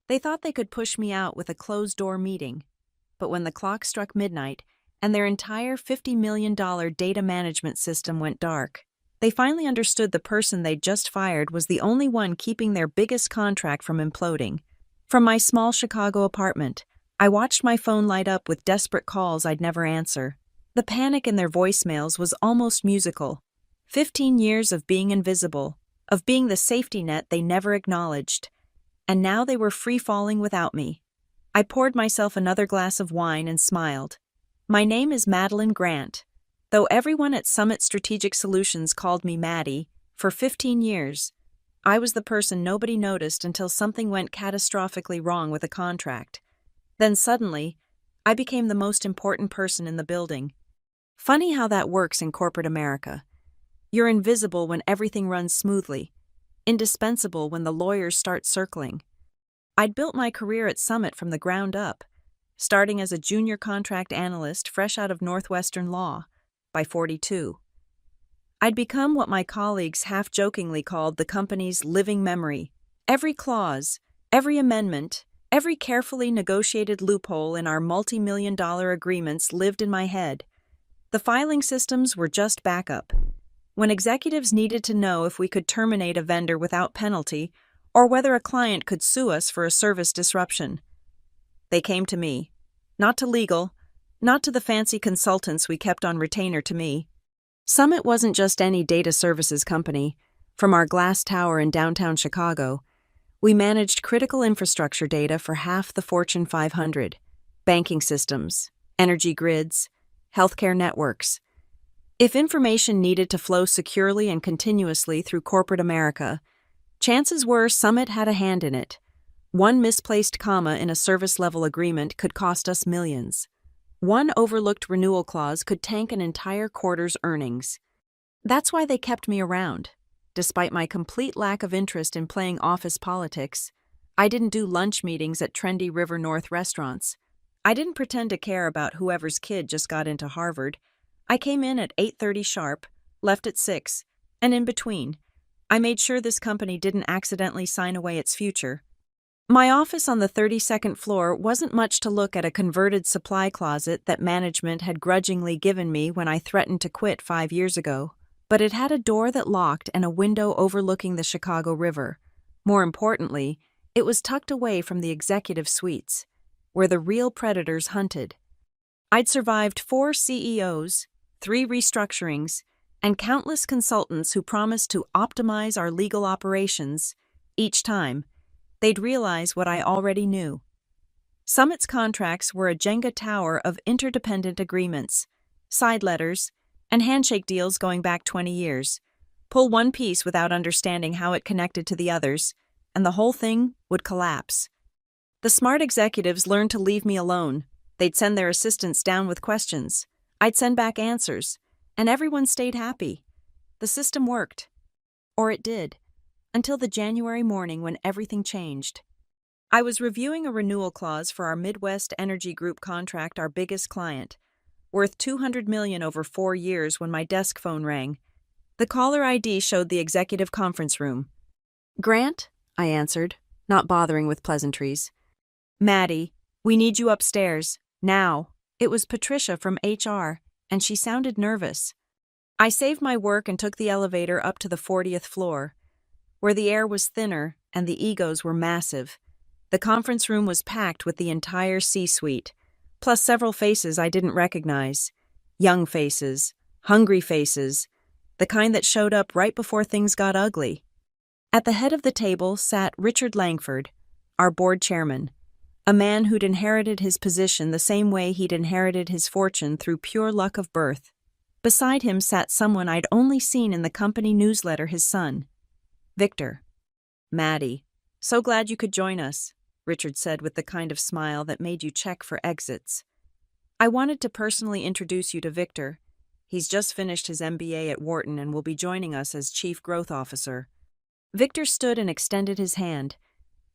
They thought they could push me out with a closed-door meeting. But when the clock struck midnight and their entire $50 million data management system went dark, they finally understood the person they'd just fired was the only one keeping their biggest contract from imploding. From my small Chicago apartment, I watched my phone light up with desperate calls I'd never answer. The panic in their voicemails was almost musical. 15 years of being invisible, of being the safety net they never acknowledged. And now they were free-falling without me. I poured myself another glass of wine and smiled. My name is Madeline Grant. Though everyone at Summit Strategic Solutions called me Maddie, for 15 years, I was the person nobody noticed until something went catastrophically wrong with a contract. Then suddenly, I became the most important person in the building. Funny how that works in corporate America. You're invisible when everything runs smoothly, indispensable when the lawyers start circling. I'd built my career at Summit from the ground up, starting as a junior contract analyst fresh out of Northwestern Law, by 42. I'd become what my colleagues half-jokingly called the company's living memory. Every clause, every amendment, every carefully negotiated loophole in our multi-million-dollar agreements lived in my head. The filing systems were just backup. When executives needed to know if we could terminate a vendor without penalty or whether a client could sue us for a service disruption, they came to me. Not to legal, not to the fancy consultants we kept on retainer to me. Summit wasn't just any data services company. From our glass tower in downtown Chicago, we managed critical infrastructure data for half the Fortune 500, banking systems, energy grids, healthcare networks. If information needed to flow securely and continuously through corporate America, chances were Summit had a hand in it. One misplaced comma in a service-level agreement could cost us millions. One overlooked renewal clause could tank an entire quarter's earnings. That's why they kept me around. Despite my complete lack of interest in playing office politics, I didn't do lunch meetings at trendy River North restaurants. I didn't pretend to care about whoever's kid just got into Harvard. I came in at 8:30 sharp, left at 6, and in between, I made sure this company didn't accidentally sign away its future. My office on the 32nd floor wasn't much to look at a converted supply closet that management had grudgingly given me when I threatened to quit 5 years ago, but it had a door that locked and a window overlooking the Chicago River. More importantly, it was tucked away from the executive suites, where the real predators hunted. I'd survived 4 CEOs, 3 restructurings, and countless consultants who promised to optimize our legal operations. Each time, they'd realize what I already knew. Summit's contracts were a Jenga tower of interdependent agreements, side letters, and handshake deals going back 20 years. Pull one piece without understanding how it connected to the others, and the whole thing would collapse. The smart executives learned to leave me alone. They'd send their assistants down with questions. I'd send back answers, and everyone stayed happy. The system worked. Or it did. Until the January morning when everything changed. I was reviewing a renewal clause for our Midwest Energy Group contract, our biggest client, worth $200 million over 4 years, when my desk phone rang. The caller ID showed the executive conference room. "Grant?" I answered, not bothering with pleasantries. "Maddie, we need you upstairs, now." It was Patricia from HR, and she sounded nervous. I saved my work and took the elevator up to the 40th floor, where the air was thinner and the egos were massive. The conference room was packed with the entire C-suite, plus several faces I didn't recognize. Young faces, hungry faces, the kind that showed up right before things got ugly. At the head of the table sat Richard Langford, our board chairman, a man who'd inherited his position the same way he'd inherited his fortune through pure luck of birth. Beside him sat someone I'd only seen in the company newsletter, his son, Victor. "Maddie, so glad you could join us," Richard said with the kind of smile that made you check for exits. "I wanted to personally introduce you to Victor. He's just finished his MBA at Wharton and will be joining us as Chief Growth Officer." Victor stood and extended his hand.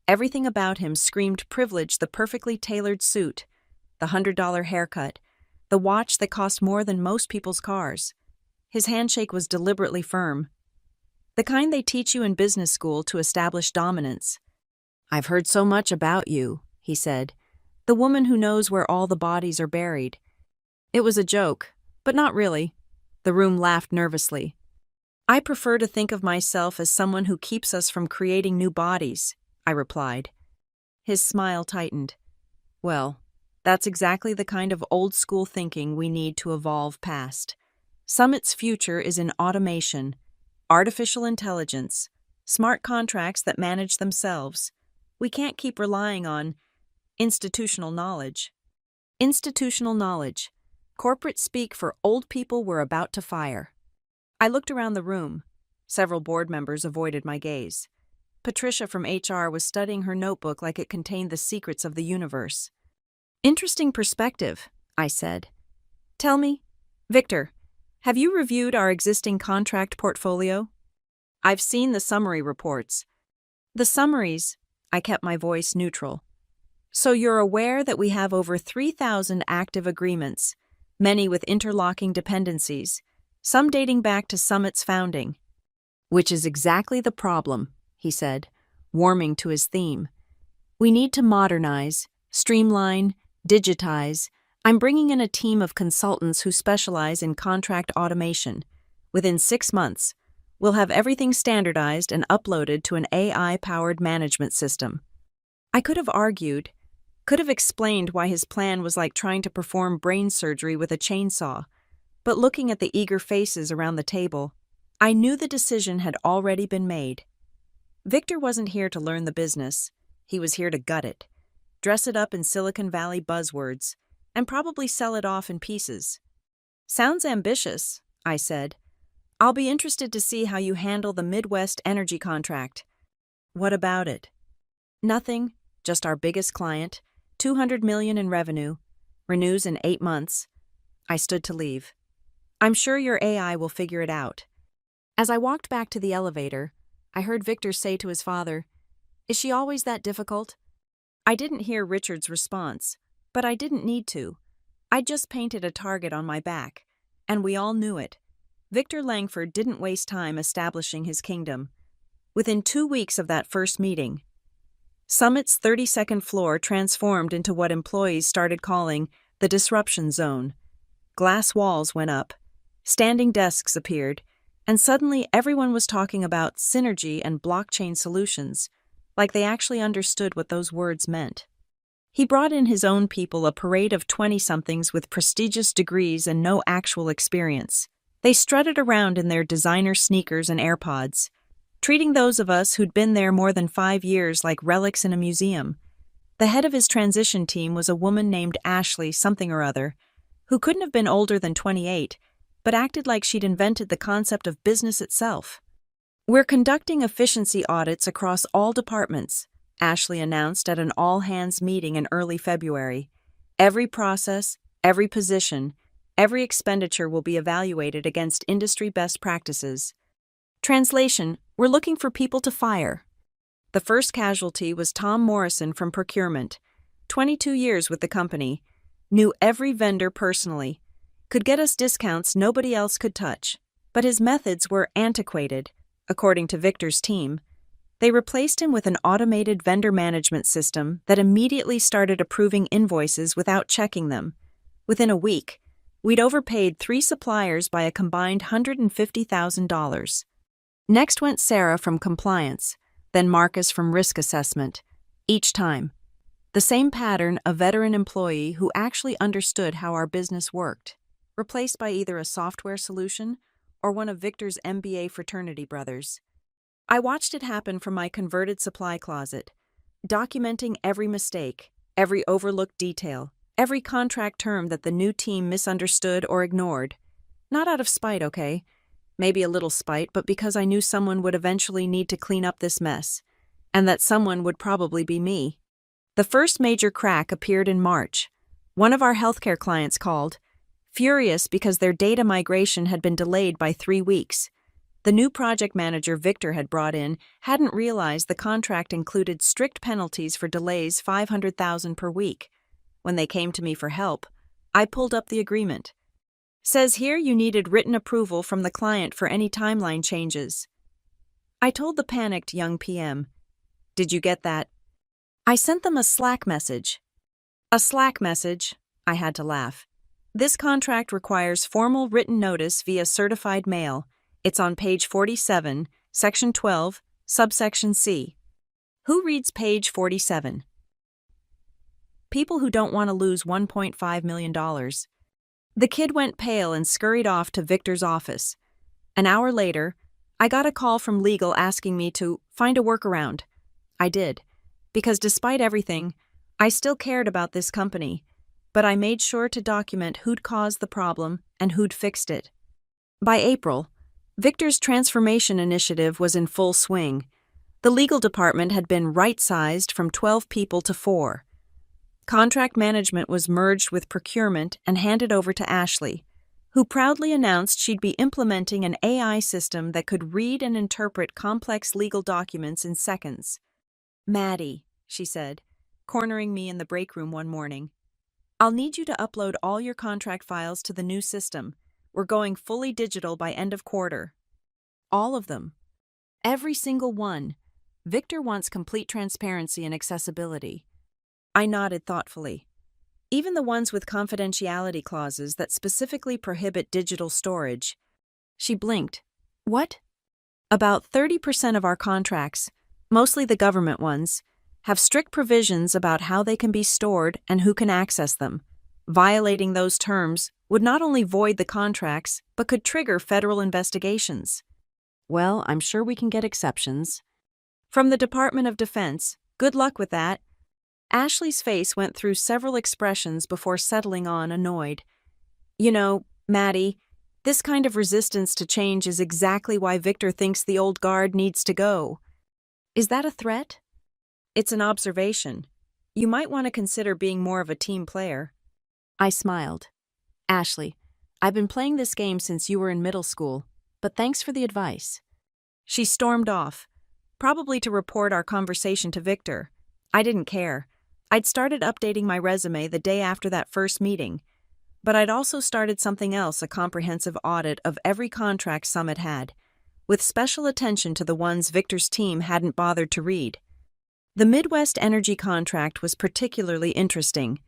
Everything about him screamed privilege: the perfectly tailored suit, the $100 haircut, the watch that cost more than most people's cars. His handshake was deliberately firm. The kind they teach you in business school to establish dominance. "I've heard so much about you," he said. "The woman who knows where all the bodies are buried." It was a joke, but not really. The room laughed nervously. "I prefer to think of myself as someone who keeps us from creating new bodies," I replied. His smile tightened. "Well, that's exactly the kind of old-school thinking we need to evolve past. Summit's future is in automation, artificial intelligence, smart contracts that manage themselves. We can't keep relying on institutional knowledge." Institutional knowledge. Corporate speak for old people we're about to fire. I looked around the room. Several board members avoided my gaze. Patricia from HR was studying her notebook like it contained the secrets of the universe. "Interesting perspective," I said. "Tell me, Victor, have you reviewed our existing contract portfolio?" "I've seen the summary reports." "The summaries," I kept my voice neutral. "So you're aware that we have over 3,000 active agreements, many with interlocking dependencies, some dating back to Summit's founding." "Which is exactly the problem," he said, warming to his theme. "We need to modernize, streamline, digitize. I'm bringing in a team of consultants who specialize in contract automation. Within 6 months, we'll have everything standardized and uploaded to an AI-powered management system." I could have argued, could have explained why his plan was like trying to perform brain surgery with a chainsaw, but looking at the eager faces around the table, I knew the decision had already been made. Victor wasn't here to learn the business. He was here to gut it, dress it up in Silicon Valley buzzwords, and probably sell it off in pieces. "Sounds ambitious," I said. "I'll be interested to see how you handle the Midwest energy contract." "What about it?" "Nothing, just our biggest client, $200 million in revenue, renews in 8 months. I stood to leave. "I'm sure your AI will figure it out." As I walked back to the elevator, I heard Victor say to his father, "Is she always that difficult?" I didn't hear Richard's response, but I didn't need to. I just painted a target on my back, and we all knew it. Victor Langford didn't waste time establishing his kingdom. Within 2 weeks of that first meeting, Summit's 32nd floor transformed into what employees started calling the disruption zone. Glass walls went up, standing desks appeared, and suddenly everyone was talking about synergy and blockchain solutions, like they actually understood what those words meant. He brought in his own people, a parade of 20-somethings with prestigious degrees and no actual experience. They strutted around in their designer sneakers and AirPods, treating those of us who'd been there more than 5 years like relics in a museum. The head of his transition team was a woman named Ashley something or other, who couldn't have been older than 28, but acted like she'd invented the concept of business itself. "We're conducting efficiency audits across all departments," Ashley announced at an all-hands meeting in early February. "Every process, every position, every expenditure will be evaluated against industry best practices." Translation: "We're looking for people to fire." The first casualty was Tom Morrison from procurement. 22 years with the company, knew every vendor personally, could get us discounts nobody else could touch. But his methods were antiquated, according to Victor's team. They replaced him with an automated vendor management system that immediately started approving invoices without checking them. Within a week, we'd overpaid 3 suppliers by a combined $150,000. Next went Sarah from compliance, then Marcus from risk assessment. Each time, the same pattern: a veteran employee who actually understood how our business worked, replaced by either a software solution or one of Victor's MBA fraternity brothers. I watched it happen from my converted supply closet, documenting every mistake, every overlooked detail, every contract term that the new team misunderstood or ignored. Not out of spite, okay? Maybe a little spite, but because I knew someone would eventually need to clean up this mess, and that someone would probably be me. The first major crack appeared in March. One of our healthcare clients called, furious because their data migration had been delayed by 3 weeks. The new project manager Victor had brought in hadn't realized the contract included strict penalties for delays, $500,000 per week. When they came to me for help, I pulled up the agreement. "Says here you needed written approval from the client for any timeline changes." I told the panicked young PM, "Did you get that? I sent them a Slack message. A Slack message? I had to laugh. This contract requires formal written notice via certified mail. It's on page 47, section 12, subsection C. Who reads page 47? People who don't want to lose $1.5 million. The kid went pale and scurried off to Victor's office. An hour later, I got a call from legal asking me to find a workaround. I did, because despite everything, I still cared about this company, but I made sure to document who'd caused the problem and who'd fixed it. By April, Victor's transformation initiative was in full swing. The legal department had been right-sized from 12 people to 4. Contract management was merged with procurement and handed over to Ashley, who proudly announced she'd be implementing an AI system that could read and interpret complex legal documents in seconds. "Maddie," she said, cornering me in the break room one morning, "I'll need you to upload all your contract files to the new system. We're going fully digital by end of quarter." All of them. Every single one. Victor wants complete transparency and accessibility. I nodded thoughtfully. Even the ones with confidentiality clauses that specifically prohibit digital storage. She blinked. "What?" "About 30% of our contracts, mostly the government ones, have strict provisions about how they can be stored and who can access them. Violating those terms would not only void the contracts, but could trigger federal investigations." "Well, I'm sure we can get exceptions." "From the Department of Defense. Good luck with that." Ashley's face went through several expressions before settling on annoyed. "You know, Maddie, this kind of resistance to change is exactly why Victor thinks the old guard needs to go." "Is that a threat?" "It's an observation. You might want to consider being more of a team player." I smiled. "Ashley, I've been playing this game since you were in middle school, but thanks for the advice." She stormed off, probably to report our conversation to Victor. I didn't care. I'd started updating my resume the day after that first meeting, but I'd also started something else, a comprehensive audit of every contract Summit had, with special attention to the ones Victor's team hadn't bothered to read. The Midwest Energy contract was particularly interesting.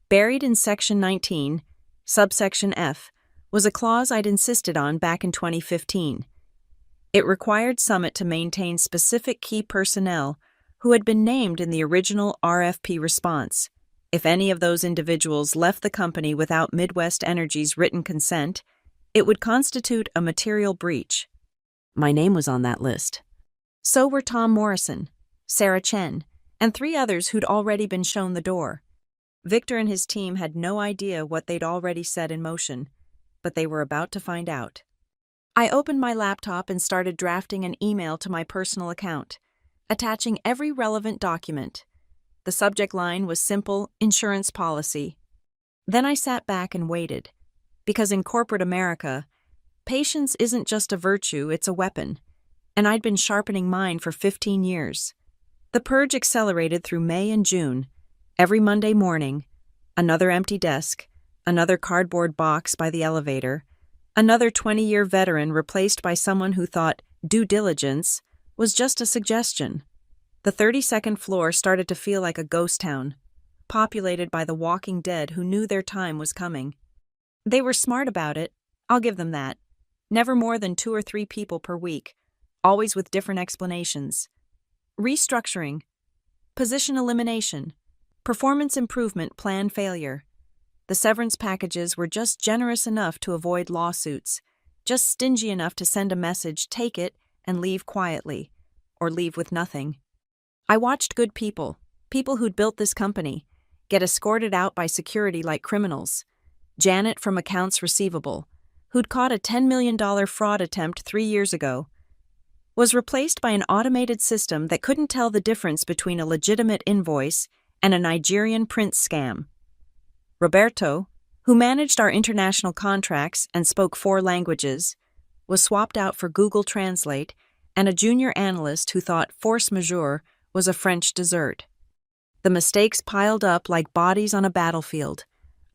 Buried in Section 19, subsection F, was a clause I'd insisted on back in 2015. It required Summit to maintain specific key personnel who had been named in the original RFP response. If any of those individuals left the company without Midwest Energy's written consent, it would constitute a material breach. My name was on that list. So were Tom Morrison, Sarah Chen, and 3 others who'd already been shown the door. Victor and his team had no idea what they'd already set in motion, but they were about to find out. I opened my laptop and started drafting an email to my personal account, attaching every relevant document. The subject line was simple: insurance policy. Then I sat back and waited, because in corporate America, patience isn't just a virtue, it's a weapon, and I'd been sharpening mine for 15 years. The purge accelerated through May and June. Every Monday morning, another empty desk, another cardboard box by the elevator, another 20-year veteran replaced by someone who thought due diligence was just a suggestion. The 32nd floor started to feel like a ghost town, populated by the walking dead who knew their time was coming. They were smart about it, I'll give them that. Never more than 2 or 3 people per week, always with different explanations. Restructuring, position elimination, performance improvement plan failure. The severance packages were just generous enough to avoid lawsuits, just stingy enough to send a message, take it, and leave quietly, or leave with nothing. I watched good people, people who'd built this company, get escorted out by security like criminals. Janet from Accounts Receivable, who'd caught a $10 million fraud attempt 3 years ago, was replaced by an automated system that couldn't tell the difference between a legitimate invoice and a Nigerian print scam. Roberto, who managed our international contracts and spoke 4 languages, was swapped out for Google Translate and a junior analyst who thought force majeure was a French dessert. The mistakes piled up like bodies on a battlefield.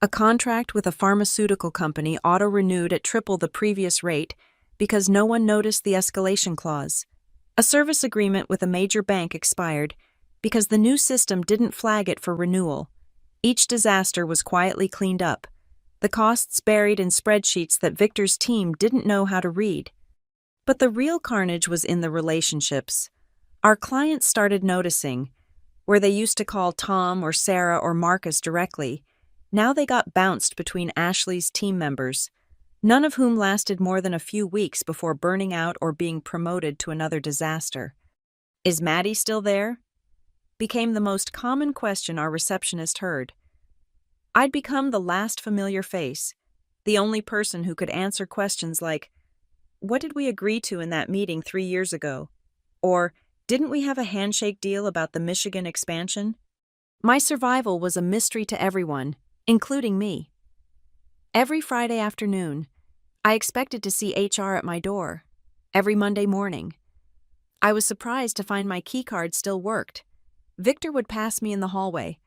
A contract with a pharmaceutical company auto-renewed at triple the previous rate because no one noticed the escalation clause. A service agreement with a major bank expired, because the new system didn't flag it for renewal. Each disaster was quietly cleaned up, the costs buried in spreadsheets that Victor's team didn't know how to read. But the real carnage was in the relationships. Our clients started noticing, where they used to call Tom or Sarah or Marcus directly, now they got bounced between Ashley's team members, none of whom lasted more than a few weeks before burning out or being promoted to another disaster. "Is Maddie still there?" became the most common question our receptionist heard. I'd become the last familiar face, the only person who could answer questions like, "What did we agree to in that meeting 3 years ago?" Or, "Didn't we have a handshake deal about the Michigan expansion?" My survival was a mystery to everyone, including me. Every Friday afternoon, I expected to see HR at my door. Every Monday morning, I was surprised to find my keycard still worked. Victor would pass me in the hallway,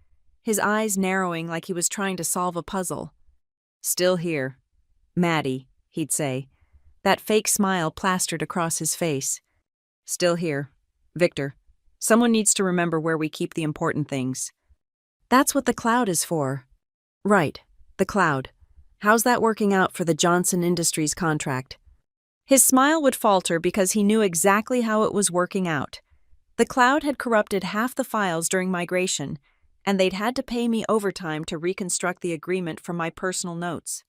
his eyes narrowing like he was trying to solve a puzzle. "Still here. Maddie," he'd say, that fake smile plastered across his face. "Still here. Victor, someone needs to remember where we keep the important things." That's what the cloud is for. Right, the cloud. How's that working out for the Johnson Industries contract? His smile would falter because he knew exactly how it was working out. The cloud had corrupted half the files during migration, and they'd had to pay me overtime to reconstruct the agreement from my personal notes.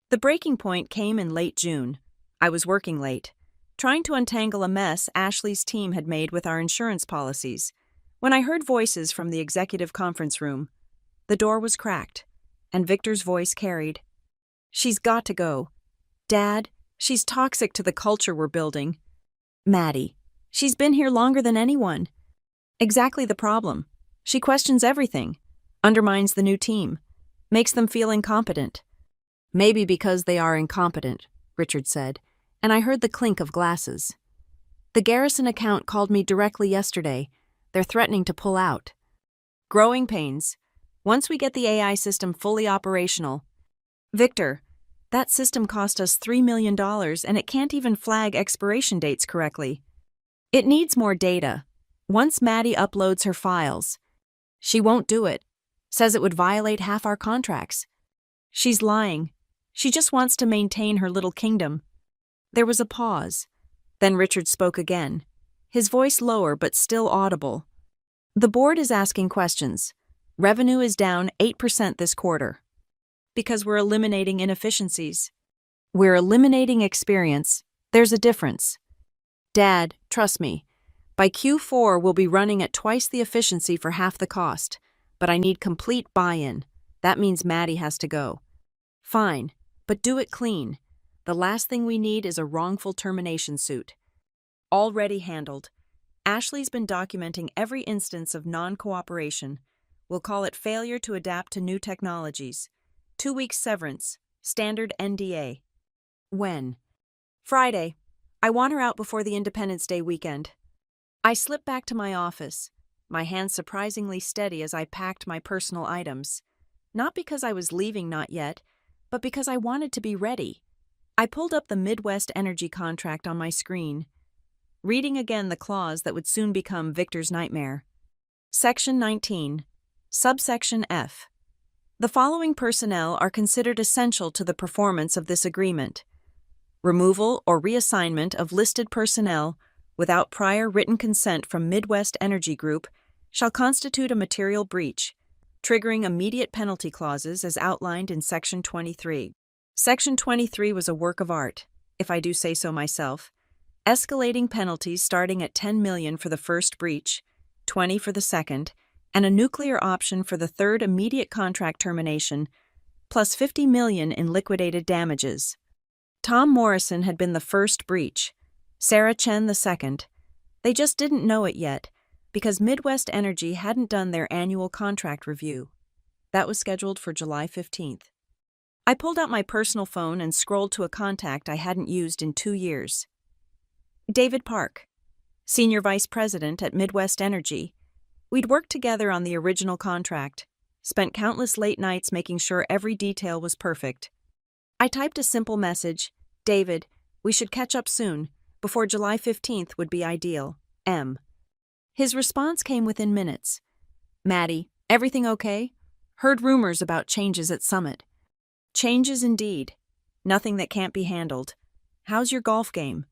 The breaking point came in late June. I was working late, trying to untangle a mess Ashley's team had made with our insurance policies, when I heard voices from the executive conference room. The door was cracked, and Victor's voice carried. "She's got to go. Dad, she's toxic to the culture we're building. Maddie, she's been here longer than anyone." Exactly the problem. She questions everything, undermines the new team, makes them feel incompetent. "Maybe because they are incompetent," Richard said, and I heard the clink of glasses. "The Garrison account called me directly yesterday. They're threatening to pull out." Growing pains. Once we get the AI system fully operational. "Victor, that system cost us $3 million and it can't even flag expiration dates correctly. It needs more data. Once Maddie uploads her files, she won't do it. Says it would violate half our contracts. She's lying. She just wants to maintain her little kingdom." There was a pause. Then Richard spoke again, his voice lower but still audible. "The board is asking questions. Revenue is down 8% this quarter. Because we're eliminating inefficiencies. We're eliminating experience. There's a difference. Dad, trust me. By Q4, we'll be running at twice the efficiency for half the cost. But I need complete buy-in. That means Maddie has to go." "Fine, but do it clean. The last thing we need is a wrongful termination suit." Already handled. Ashley's been documenting every instance of non-cooperation. We'll call it failure to adapt to new technologies. 2 weeks severance. Standard NDA. When? Friday. I want her out before the Independence Day weekend. I slipped back to my office, my hands surprisingly steady as I packed my personal items. Not because I was leaving not yet, but because I wanted to be ready. I pulled up the Midwest Energy contract on my screen, reading again the clause that would soon become Victor's nightmare. Section 19, subsection F. The following personnel are considered essential to the performance of this agreement. Removal or reassignment of listed personnel without prior written consent from Midwest Energy Group shall constitute a material breach, triggering immediate penalty clauses as outlined in Section 23. Section 23 was a work of art, if I do say so myself, escalating penalties starting at $10 million for the first breach, $20 for the second, and a nuclear option for the third immediate contract termination, plus $50 million in liquidated damages. Tom Morrison had been the first breach, Sarah Chen the second. They just didn't know it yet, because Midwest Energy hadn't done their annual contract review. That was scheduled for July 15th. I pulled out my personal phone and scrolled to a contact I hadn't used in 2 years. David Park, Senior Vice President at Midwest Energy. We'd worked together on the original contract, spent countless late nights making sure every detail was perfect. I typed a simple message, "David, we should catch up soon. Before July 15th would be ideal. M." His response came within minutes. Maddie, everything okay? Heard rumors about changes at Summit. Changes indeed. Nothing that can't be handled. How's your golf game?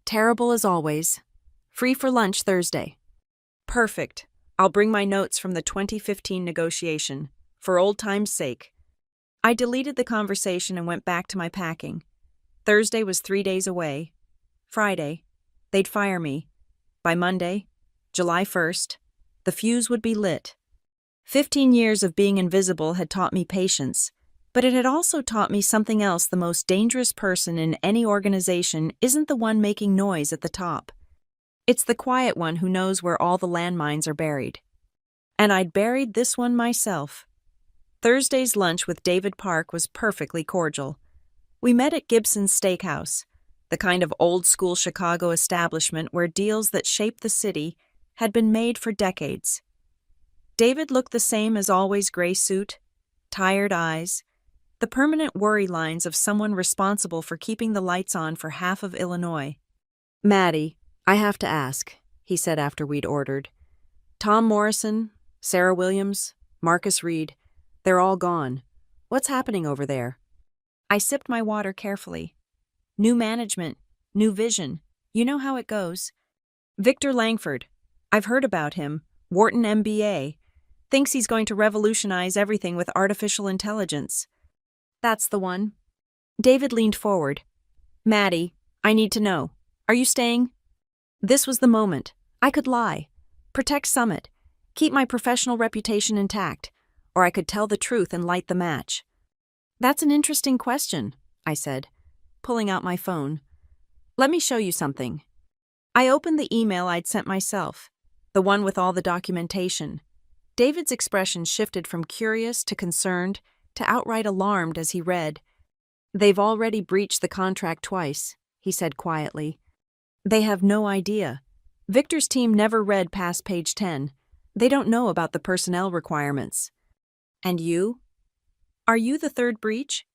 Terrible as always. Free for lunch Thursday. Perfect. I'll bring my notes from the 2015 negotiation, for old time's sake. I deleted the conversation and went back to my packing. Thursday was 3 days away. Friday, they'd fire me. By Monday, July 1st, the fuse would be lit. 15 years of being invisible had taught me patience, but it had also taught me something else. The most dangerous person in any organization isn't the one making noise at the top. It's the quiet one who knows where all the landmines are buried. And I'd buried this one myself. Thursday's lunch with David Park was perfectly cordial. We met at Gibson's Steakhouse, the kind of old-school Chicago establishment where deals that shaped the city had been made for decades. David looked the same as always: gray suit, tired eyes, the permanent worry lines of someone responsible for keeping the lights on for half of Illinois. Maddie, I have to ask, he said after we'd ordered. Tom Morrison, Sarah Williams, Marcus Reed, they're all gone. What's happening over there? I sipped my water carefully. New management, new vision. You know how it goes. Victor Langford. I've heard about him. Wharton MBA. Thinks he's going to revolutionize everything with artificial intelligence. That's the one. David leaned forward. Maddie, I need to know. Are you staying? This was the moment. I could lie. Protect Summit. Keep my professional reputation intact. Or I could tell the truth and light the match. That's an interesting question, I said, pulling out my phone. Let me show you something. I opened the email I'd sent myself, the one with all the documentation. David's expression shifted from curious to concerned to outright alarmed as he read. They've already breached the contract twice, he said quietly. They have no idea. Victor's team never read past page 10. They don't know about the personnel requirements. And you? Are you the third breach?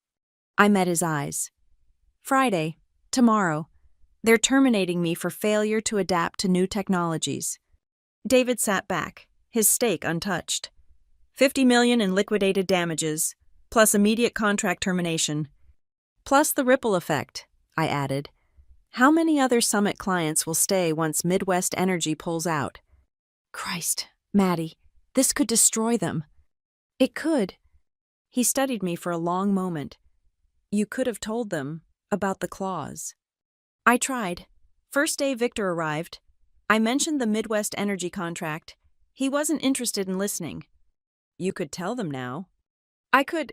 I met his eyes. Friday, tomorrow. They're terminating me for failure to adapt to new technologies. David sat back, his stake untouched. $50 million in liquidated damages, plus immediate contract termination. Plus the ripple effect, I added. How many other Summit clients will stay once Midwest Energy pulls out? Christ, Maddie, this could destroy them. It could. He studied me for a long moment. You could have told them about the clause. I tried. First day Victor arrived. I mentioned the Midwest Energy contract. He wasn't interested in listening. You could tell them now. I could.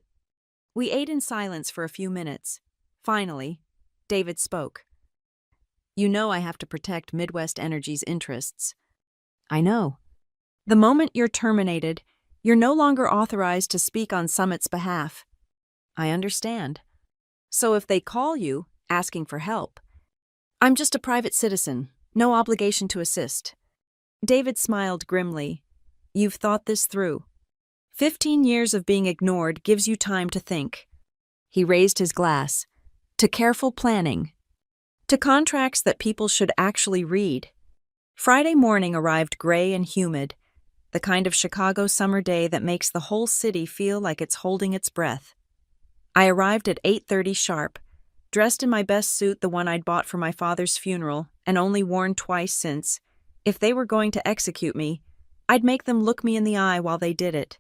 We ate in silence for a few minutes. Finally, David spoke. You know I have to protect Midwest Energy's interests. I know. The moment you're terminated, you're no longer authorized to speak on Summit's behalf. I understand. So if they call you, asking for help, I'm just a private citizen, no obligation to assist. David smiled grimly. You've thought this through. 15 years of being ignored gives you time to think. He raised his glass. To careful planning. To contracts that people should actually read. Friday morning arrived gray and humid, the kind of Chicago summer day that makes the whole city feel like it's holding its breath. I arrived at 8:30 sharp, dressed in my best suit, the one I'd bought for my father's funeral and only worn twice since. If they were going to execute me, I'd make them look me in the eye while they did it.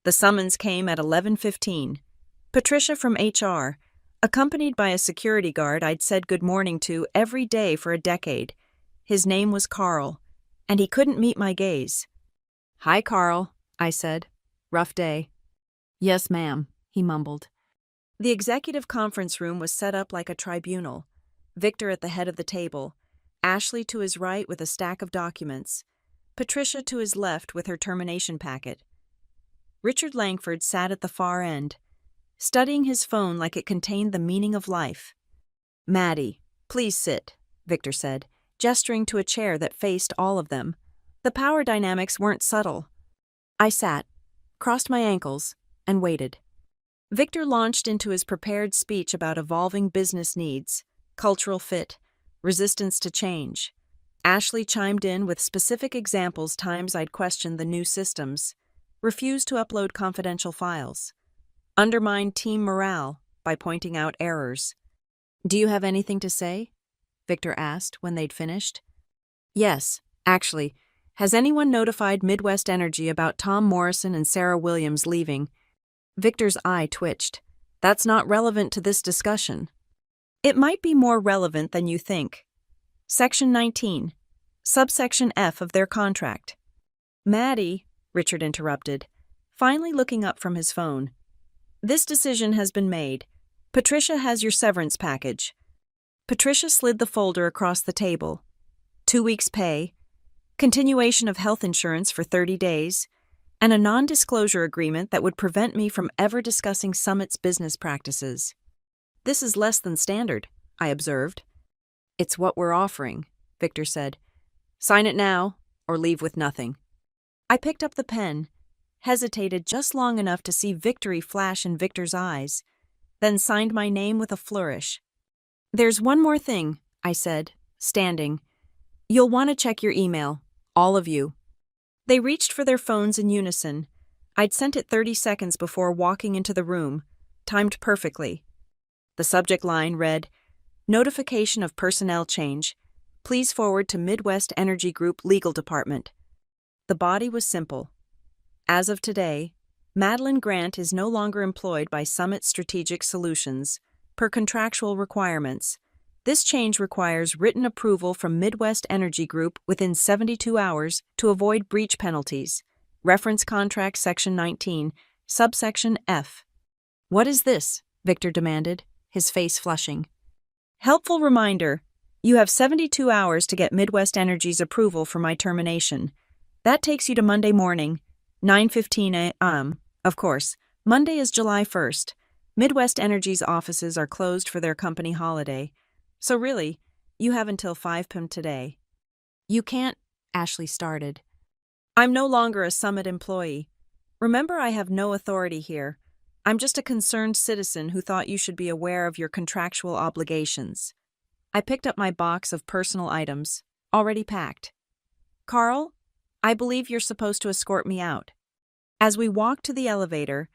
The summons came at 11:15. Patricia from HR, accompanied by a security guard I'd said good morning to every day for a decade. His name was Carl, and he couldn't meet my gaze. Hi, Carl, I said. Rough day. Yes, ma'am, he mumbled. The executive conference room was set up like a tribunal. Victor at the head of the table, Ashley to his right with a stack of documents, Patricia to his left with her termination packet. Richard Langford sat at the far end, studying his phone like it contained the meaning of life. Maddie, please sit, Victor said, gesturing to a chair that faced all of them. The power dynamics weren't subtle. I sat, crossed my ankles, and waited. Victor launched into his prepared speech about evolving business needs, cultural fit, resistance to change. Ashley chimed in with specific examples times I'd questioned the new systems, refused to upload confidential files, undermined team morale by pointing out errors. "Do you have anything to say?" Victor asked when they'd finished. "Yes, actually. Has anyone notified Midwest Energy about Tom Morrison and Sarah Williams leaving?" Victor's eye twitched. "That's not relevant to this discussion." "It might be more relevant than you think. Section 19, subsection F of their contract." "Maddie," Richard interrupted, finally looking up from his phone. "This decision has been made. Patricia has your severance package." Patricia slid the folder across the table. 2 weeks' pay, continuation of health insurance for 30 days, and a non-disclosure agreement that would prevent me from ever discussing Summit's business practices. "This is less than standard," I observed. "It's what we're offering," Victor said. "Sign it now, or leave with nothing." I picked up the pen, hesitated just long enough to see victory flash in Victor's eyes, then signed my name with a flourish. "There's one more thing," I said, standing. "You'll want to check your email, all of you." They reached for their phones in unison. I'd sent it 30 seconds before walking into the room, timed perfectly. The subject line read, "Notification of personnel change. Please forward to Midwest Energy Group Legal Department." The body was simple. As of today, Madeline Grant is no longer employed by Summit Strategic Solutions, per contractual requirements. This change requires written approval from Midwest Energy Group within 72 hours to avoid breach penalties. Reference Contract Section 19, subsection F. "What is this?" Victor demanded, his face flushing. "Helpful reminder. You have 72 hours to get Midwest Energy's approval for my termination. That takes you to Monday morning, 9:15 a.m. Of course, Monday is July 1st. Midwest Energy's offices are closed for their company holiday. So really, you have until 5 p.m. today." "You can't," Ashley started. "I'm no longer a Summit employee. Remember, I have no authority here. I'm just a concerned citizen who thought you should be aware of your contractual obligations." I picked up my box of personal items, already packed. "Carl, I believe you're supposed to escort me out." As we walked to the elevator,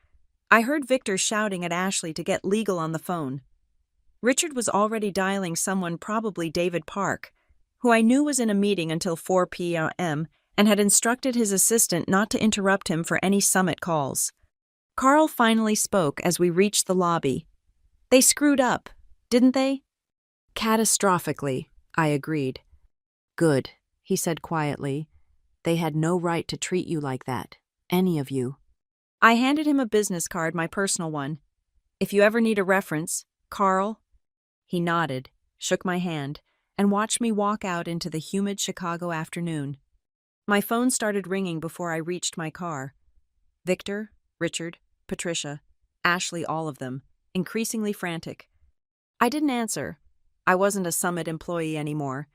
I heard Victor shouting at Ashley to get legal on the phone. Richard was already dialing someone, probably David Park, who I knew was in a meeting until 4 p.m. and had instructed his assistant not to interrupt him for any Summit calls. Carl finally spoke as we reached the lobby. "They screwed up, didn't they?" "Catastrophically," I agreed. "Good," he said quietly. "They had no right to treat you like that, any of you." I handed him a business card, my personal one. "If you ever need a reference, Carl." He nodded, shook my hand, and watched me walk out into the humid Chicago afternoon. My phone started ringing before I reached my car. Victor, Richard, Patricia, Ashley, all of them, increasingly frantic. I didn't answer. I wasn't a Summit employee anymore,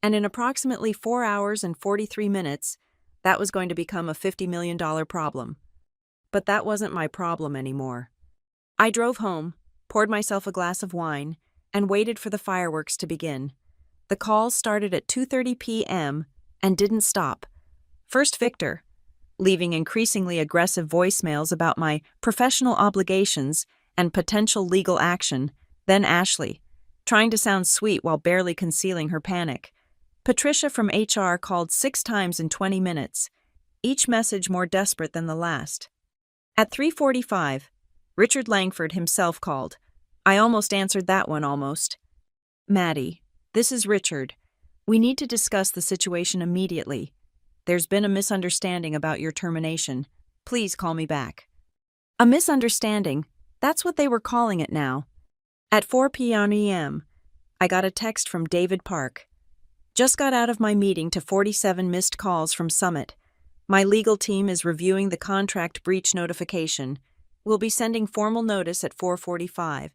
and in approximately 4 hours and 43 minutes, that was going to become a $50 million problem. But that wasn't my problem anymore. I drove home, poured myself a glass of wine, and waited for the fireworks to begin. The calls started at 2:30 p.m. and didn't stop. First Victor, leaving increasingly aggressive voicemails about my professional obligations and potential legal action, then Ashley, trying to sound sweet while barely concealing her panic. Patricia from HR called 6 times in 20 minutes, each message more desperate than the last. At 3:45, Richard Langford himself called. I almost answered that one almost. "Maddie, this is Richard. We need to discuss the situation immediately. There's been a misunderstanding about your termination. Please call me back." A misunderstanding? That's what they were calling it now. At 4 p.m., I got a text from David Park. "Just got out of my meeting to 47 missed calls from Summit. My legal team is reviewing the contract breach notification. We'll be sending formal notice at 4:45.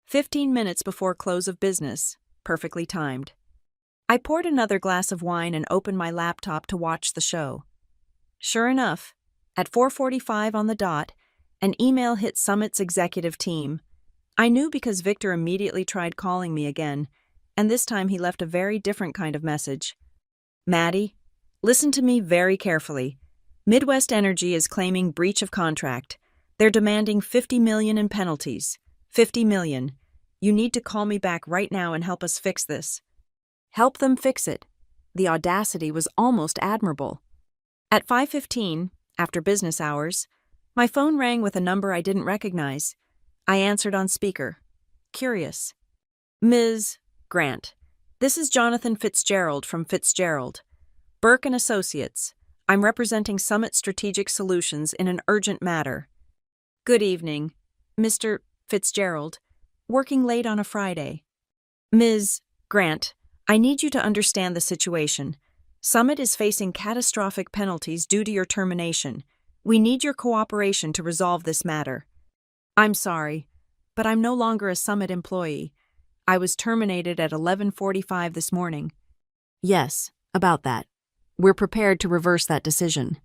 15 minutes before close of business. Perfectly timed." I poured another glass of wine and opened my laptop to watch the show. Sure enough, at 4:45 on the dot, an email hit Summit's executive team. I knew because Victor immediately tried calling me again, and this time he left a very different kind of message. Maddie, listen to me very carefully. Midwest Energy is claiming breach of contract. They're demanding $50 million in penalties. $50 million. You need to call me back right now and help us fix this. Help them fix it. The audacity was almost admirable. At 5:15, after business hours, my phone rang with a number I didn't recognize. I answered on speaker. Curious. Ms. Grant, this is Jonathan Fitzgerald from Fitzgerald. Burke and Associates. I'm representing Summit Strategic Solutions in an urgent matter. Good evening, Mr. Fitzgerald. Working late on a Friday. Ms. Grant, I need you to understand the situation. Summit is facing catastrophic penalties due to your termination. We need your cooperation to resolve this matter. I'm sorry, but I'm no longer a Summit employee. I was terminated at 11:45 this morning. Yes, about that. We're prepared to reverse that decision.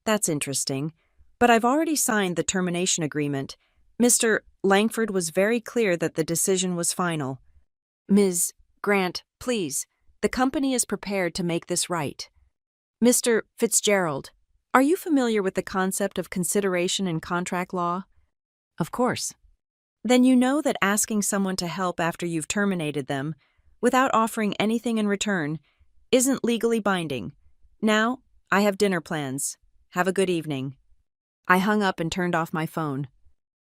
That's interesting, but I've already signed the termination agreement. Mr. Langford was very clear that the decision was final. Ms. Grant, please, the company is prepared to make this right. Mr. Fitzgerald, are you familiar with the concept of consideration in contract law? Of course. Then you know that asking someone to help after you've terminated them, without offering anything in return, isn't legally binding. Now, I have dinner plans. Have a good evening. I hung up and turned off my phone.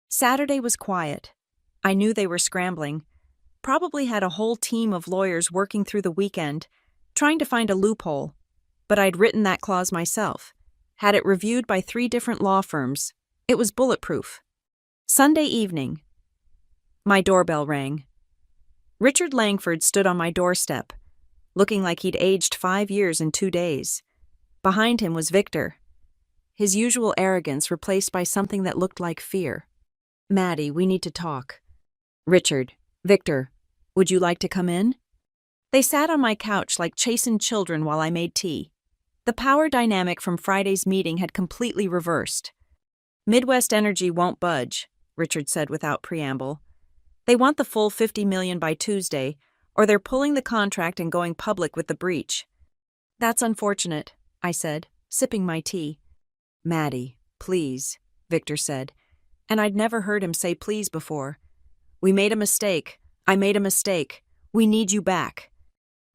Saturday was quiet. I knew they were scrambling. Probably had a whole team of lawyers working through the weekend, trying to find a loophole. But I'd written that clause myself, had it reviewed by 3 different law firms. It was bulletproof. Sunday evening. My doorbell rang. Richard Langford stood on my doorstep, looking like he'd aged 5 years in 2 days. Behind him was Victor, his usual arrogance replaced by something that looked like fear. Maddie, we need to talk. Richard, Victor, would you like to come in? They sat on my couch like chastened children while I made tea. The power dynamic from Friday's meeting had completely reversed. Midwest Energy won't budge, Richard said without preamble. They want the full $50 million by Tuesday, or they're pulling the contract and going public with the breach. That's unfortunate, I said, sipping my tea. Maddie, please, Victor said, and I'd never heard him say please before. We made a mistake. I made a mistake. We need you back.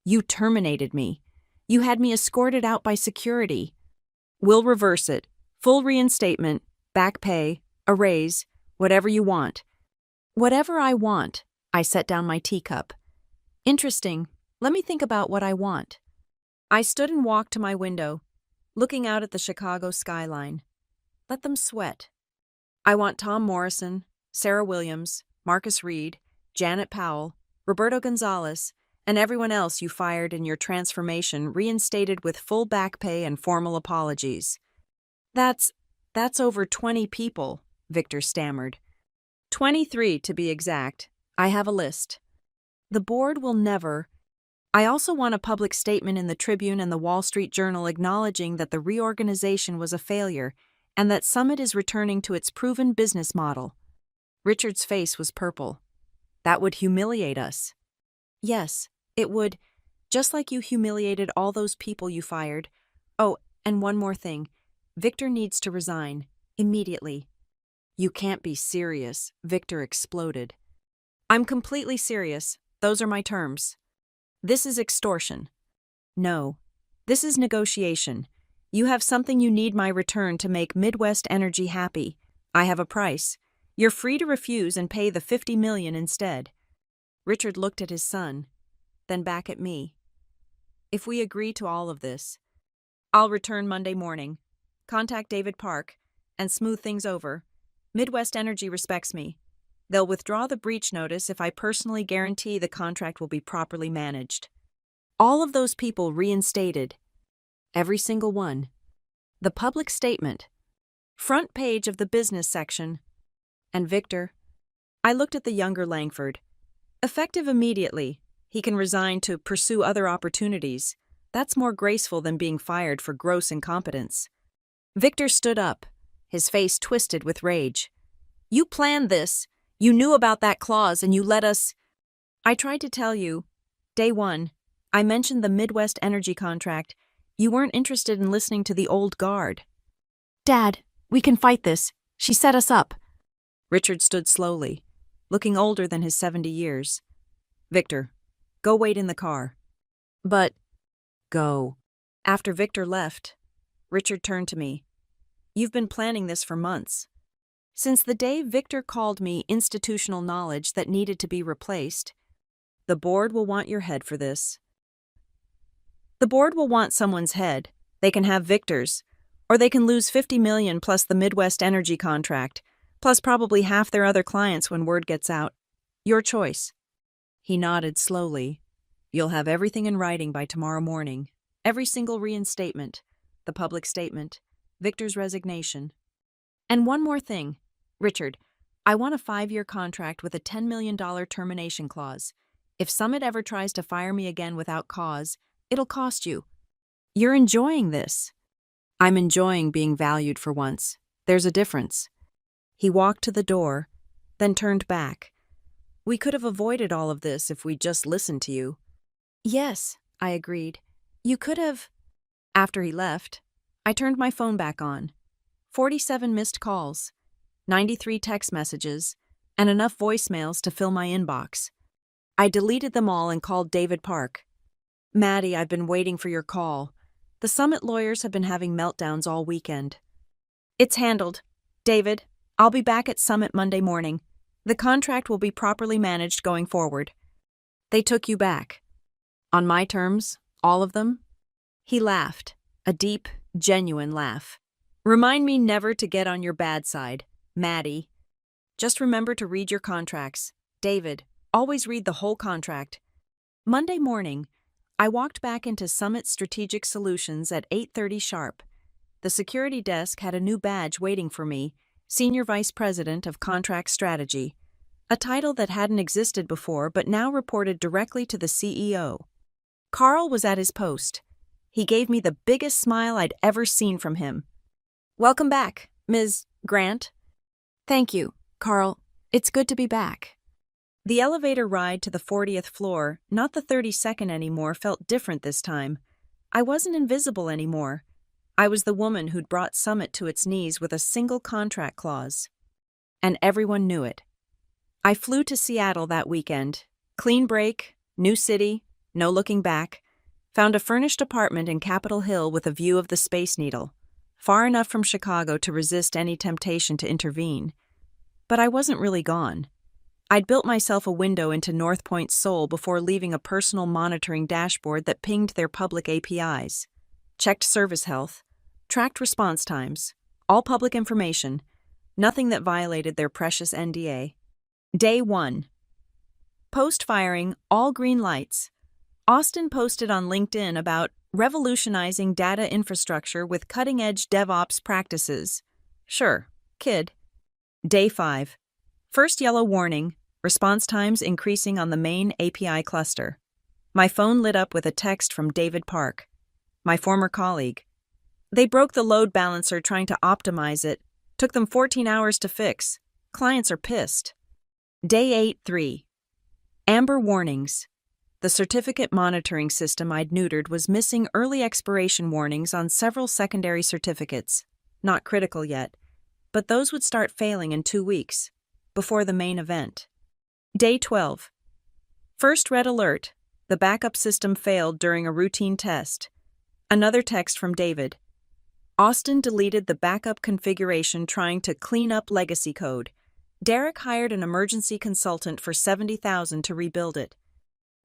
You terminated me. You had me escorted out by security. We'll reverse it. Full reinstatement, back pay, a raise, whatever you want. Whatever I want, I set down my teacup. Interesting. Let me think about what I want. I stood and walked to my window, looking out at the Chicago skyline. Let them sweat. I want Tom Morrison, Sarah Williams, Marcus Reed, Janet Powell, Roberto Gonzalez, and everyone else you fired in your transformation reinstated with full back pay and formal apologies. That's over 20 people, Victor stammered. 23 to be exact. I have a list. The board will never. I also want a public statement in the Tribune and the Wall Street Journal acknowledging that the reorganization was a failure and that Summit is returning to its proven business model. Richard's face was purple. That would humiliate us. Yes, it would, just like you humiliated all those people you fired. Oh, and one more thing. Victor needs to resign, immediately. You can't be serious, Victor exploded. I'm completely serious. Those are my terms. This is extortion. No, this is negotiation. You have something you need my return to make Midwest Energy happy. I have a price. You're free to refuse and pay the $50 million instead. Richard looked at his son, then back at me. If we agree to all of this, I'll return Monday morning, contact David Park, and smooth things over. Midwest Energy respects me. They'll withdraw the breach notice if I personally guarantee the contract will be properly managed. All of those people reinstated. Every single one. The public statement. Front page of the business section. And Victor. I looked at the younger Langford. Effective immediately. He can resign to pursue other opportunities. That's more graceful than being fired for gross incompetence. Victor stood up, his face twisted with rage. You planned this. You knew about that clause and you let us. I tried to tell you. Day one. I mentioned the Midwest Energy contract. You weren't interested in listening to the old guard. Dad, we can fight this. She set us up. Richard stood slowly, looking older than his 70 years. Victor, go wait in the car. But, go. After Victor left, Richard turned to me. You've been planning this for months. Since the day Victor called me institutional knowledge that needed to be replaced. The board will want your head for this. The board will want someone's head. They can have Victor's, or they can lose $50 million plus the Midwest Energy contract, plus probably half their other clients when word gets out. Your choice. He nodded slowly. You'll have everything in writing by tomorrow morning. Every single reinstatement, the public statement, Victor's resignation. And one more thing, Richard, I want a 5-year contract with a $10 million termination clause. If Summit ever tries to fire me again without cause, it'll cost you. You're enjoying this. I'm enjoying being valued for once. There's a difference. He walked to the door, then turned back. We could have avoided all of this if we'd just listened to you. Yes, I agreed. You could have. After he left, I turned my phone back on. 47 missed calls, 93 text messages, and enough voicemails to fill my inbox. I deleted them all and called David Park. Maddie, I've been waiting for your call. The Summit lawyers have been having meltdowns all weekend. It's handled. David, I'll be back at Summit Monday morning. The contract will be properly managed going forward. They took you back. On my terms, all of them? He laughed, a deep, genuine laugh. Remind me never to get on your bad side, Maddie. Just remember to read your contracts. David, always read the whole contract. Monday morning, I walked back into Summit Strategic Solutions at 8:30 sharp. The security desk had a new badge waiting for me, Senior Vice President of Contract Strategy, a title that hadn't existed before but now reported directly to the CEO. Carl was at his post. He gave me the biggest smile I'd ever seen from him. Welcome back, Ms. Grant. Thank you, Carl. It's good to be back. The elevator ride to the 40th floor, not the 32nd anymore, felt different this time. I wasn't invisible anymore. I was the woman who'd brought Summit to its knees with a single contract clause. And everyone knew it. I flew to Seattle that weekend. Clean break, new city, no looking back. Found a furnished apartment in Capitol Hill with a view of the Space Needle, far enough from Chicago to resist any temptation to intervene. But I wasn't really gone. I'd built myself a window into North Point's soul before leaving a personal monitoring dashboard that pinged their public APIs, checked service health, tracked response times, all public information, nothing that violated their precious NDA. Day 1. Post-firing, all green lights. Austin posted on LinkedIn about revolutionizing data infrastructure with cutting-edge DevOps practices. Sure, kid. Day 5. First yellow warning, response times increasing on the main API cluster. My phone lit up with a text from David Park, my former colleague. They broke the load balancer trying to optimize it. Took them 14 hours to fix. Clients are pissed. Day 8-3. Amber warnings. The certificate monitoring system I'd neutered was missing early expiration warnings on several secondary certificates. Not critical yet, but those would start failing in 2 weeks, before the main event. Day 12. First red alert. The backup system failed during a routine test. Another text from David. Austin deleted the backup configuration trying to clean up legacy code. Derek hired an emergency consultant for $70,000 to rebuild it.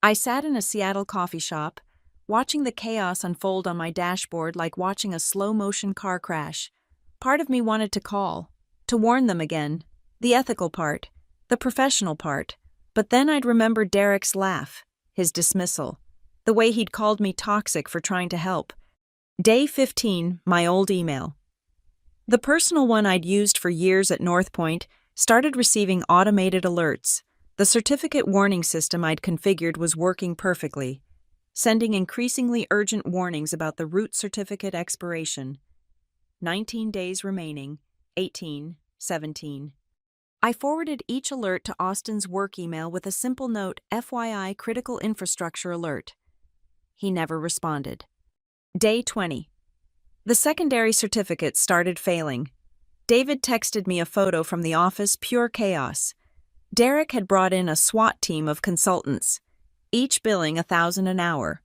I sat in a Seattle coffee shop, watching the chaos unfold on my dashboard like watching a slow-motion car crash. Part of me wanted to call, to warn them again, the ethical part, the professional part, but then I'd remember Derek's laugh, his dismissal, the way he'd called me toxic for trying to help. Day 15, my old email. The personal one I'd used for years at North Point started receiving automated alerts. The certificate warning system I'd configured was working perfectly, sending increasingly urgent warnings about the root certificate expiration. 19 days remaining, 18, 17. I forwarded each alert to Austin's work email with a simple note, FYI critical infrastructure alert. He never responded. Day 20. The secondary certificate started failing. David texted me a photo from the office, pure chaos. Derek had brought in a SWAT team of consultants, each billing $1,000 an hour,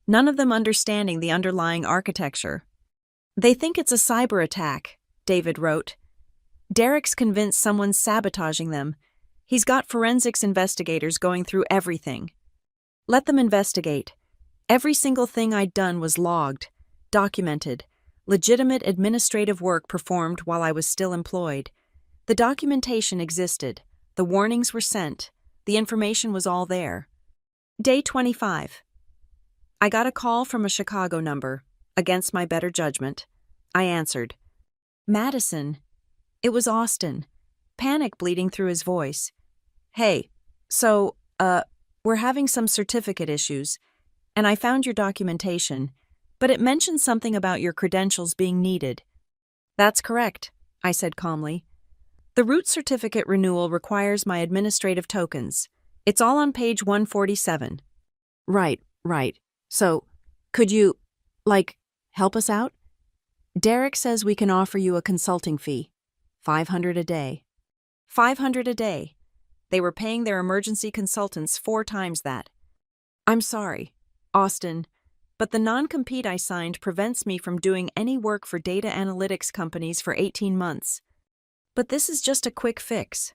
none of them understanding the underlying architecture. They think it's a cyber attack, David wrote. Derek's convinced someone's sabotaging them. He's got forensics investigators going through everything. Let them investigate. Every single thing I'd done was logged, documented, legitimate administrative work performed while I was still employed. The documentation existed. The warnings were sent. The information was all there. Day 25. I got a call from a Chicago number. Against my better judgment, I answered. Madison. It was Austin, panic bleeding through his voice. Hey, so, we're having some certificate issues, and I found your documentation, but it mentioned something about your credentials being needed. That's correct, I said calmly. The root certificate renewal requires my administrative tokens. It's all on page 147. Right. So, could you, help us out? Derek says we can offer you a consulting fee. $500 a day. $500 a day. They were paying their emergency consultants 4 times that. I'm sorry, Austin, but the non-compete I signed prevents me from doing any work for data analytics companies for 18 months. But this is just a quick fix,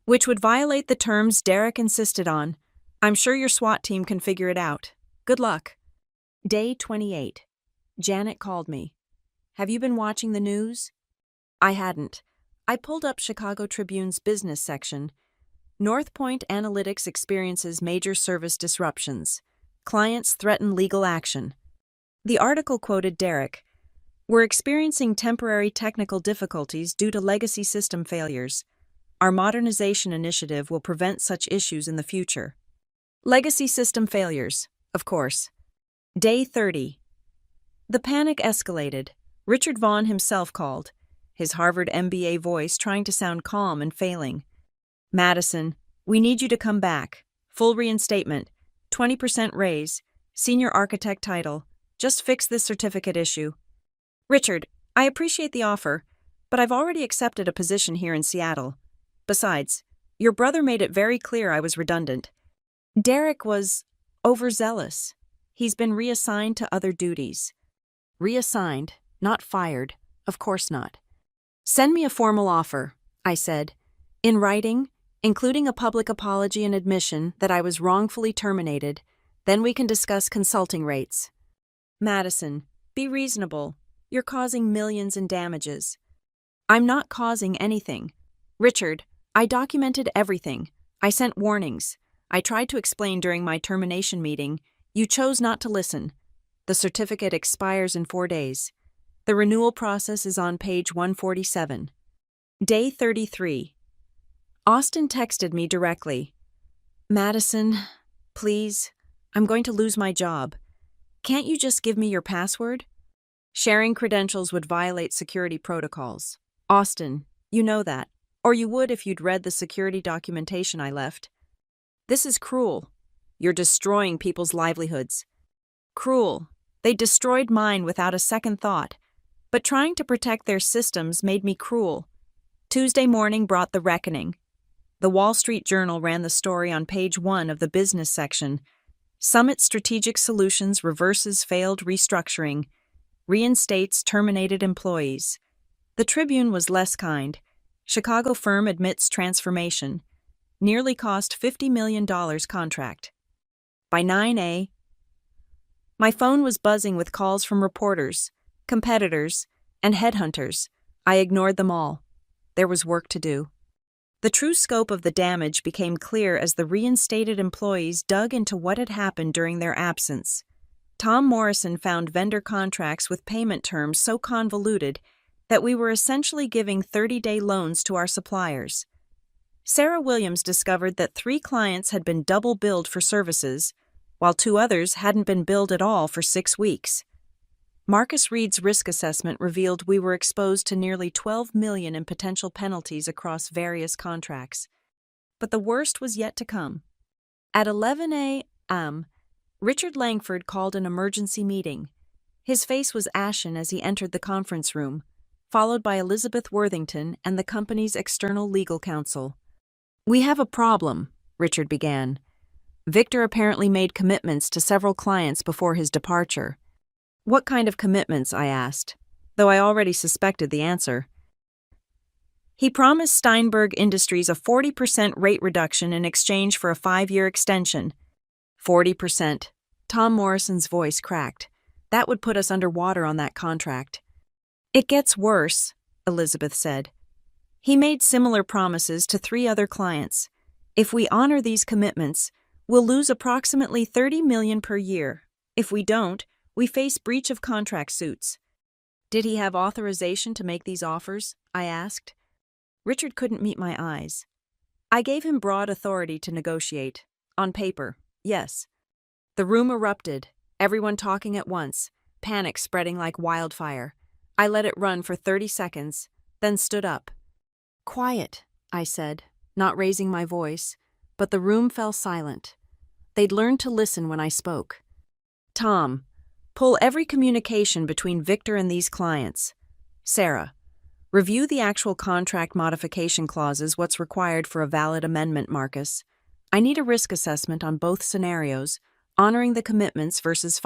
which would violate the terms Derek insisted on. I'm sure your SWAT team can figure it out. Good luck. Day 28. Janet called me. Have you been watching the news? I hadn't. I pulled up Chicago Tribune's business section. North Point Analytics experiences major service disruptions. Clients threaten legal action. The article quoted Derek. We're experiencing temporary technical difficulties due to legacy system failures. Our modernization initiative will prevent such issues in the future. Legacy system failures, of course. Day 30. The panic escalated. Richard Vaughn himself called, his Harvard MBA voice trying to sound calm and failing. Madison, we need you to come back. Full reinstatement, 20% raise, senior architect title. Just fix this certificate issue. Richard, I appreciate the offer, but I've already accepted a position here in Seattle. Besides, your brother made it very clear I was redundant. Derek was overzealous. He's been reassigned to other duties. Reassigned, not fired. Of course not. Send me a formal offer, I said, in writing, including a public apology and admission that I was wrongfully terminated. Then we can discuss consulting rates. Madison, be reasonable. You're causing millions in damages. I'm not causing anything. Richard, I documented everything. I sent warnings. I tried to explain during my termination meeting. You chose not to listen. The certificate expires in 4 days. The renewal process is on page 147. Day 33. Austin texted me directly. Madison, please, I'm going to lose my job. Can't you just give me your password? Sharing credentials would violate security protocols. Austin, you know that. Or you would if you'd read the security documentation I left. This is cruel. You're destroying people's livelihoods. Cruel. They destroyed mine without a second thought. But trying to protect their systems made me cruel. Tuesday morning brought the reckoning. The Wall Street Journal ran the story on page 1 of the business section. Summit Strategic Solutions reverses failed restructuring. Reinstates terminated employees. The Tribune was less kind. Chicago firm admits transformation. Nearly cost $50 million contract. By 9 my phone was buzzing with calls from reporters, competitors, and headhunters. I ignored them all. There was work to do. The true scope of the damage became clear as the reinstated employees dug into what had happened during their absence. Tom Morrison found vendor contracts with payment terms so convoluted that we were essentially giving 30-day loans to our suppliers. Sarah Williams discovered that 3 clients had been double billed for services, while 2 others hadn't been billed at all for 6 weeks. Marcus Reed's risk assessment revealed we were exposed to nearly $12 million in potential penalties across various contracts. But the worst was yet to come. At 11 a.m., Richard Langford called an emergency meeting. His face was ashen as he entered the conference room, followed by Elizabeth Worthington and the company's external legal counsel. "We have a problem," Richard began. Victor apparently made commitments to several clients before his departure. "What kind of commitments?" I asked, though I already suspected the answer. "He promised Steinberg Industries a 40% rate reduction in exchange for a 5-year extension." 40%. Tom Morrison's voice cracked. "That would put us underwater on that contract." "It gets worse," Elizabeth said. "He made similar promises to 3 other clients. If we honor these commitments, we'll lose approximately $30 million per year. If we don't, we face breach of contract suits." "Did he have authorization to make these offers?" I asked. Richard couldn't meet my eyes. "I gave him broad authority to negotiate. On paper, yes." The room erupted, everyone talking at once, panic spreading like wildfire. I let it run for 30 seconds, then stood up. "Quiet," I said, not raising my voice, but the room fell silent. They'd learned to listen when I spoke. "Tom, pull every communication between Victor and these clients. Sarah, review the actual contract modification clauses, what's required for a valid amendment, Marcus. I need a risk assessment on both scenarios, honoring the commitments versus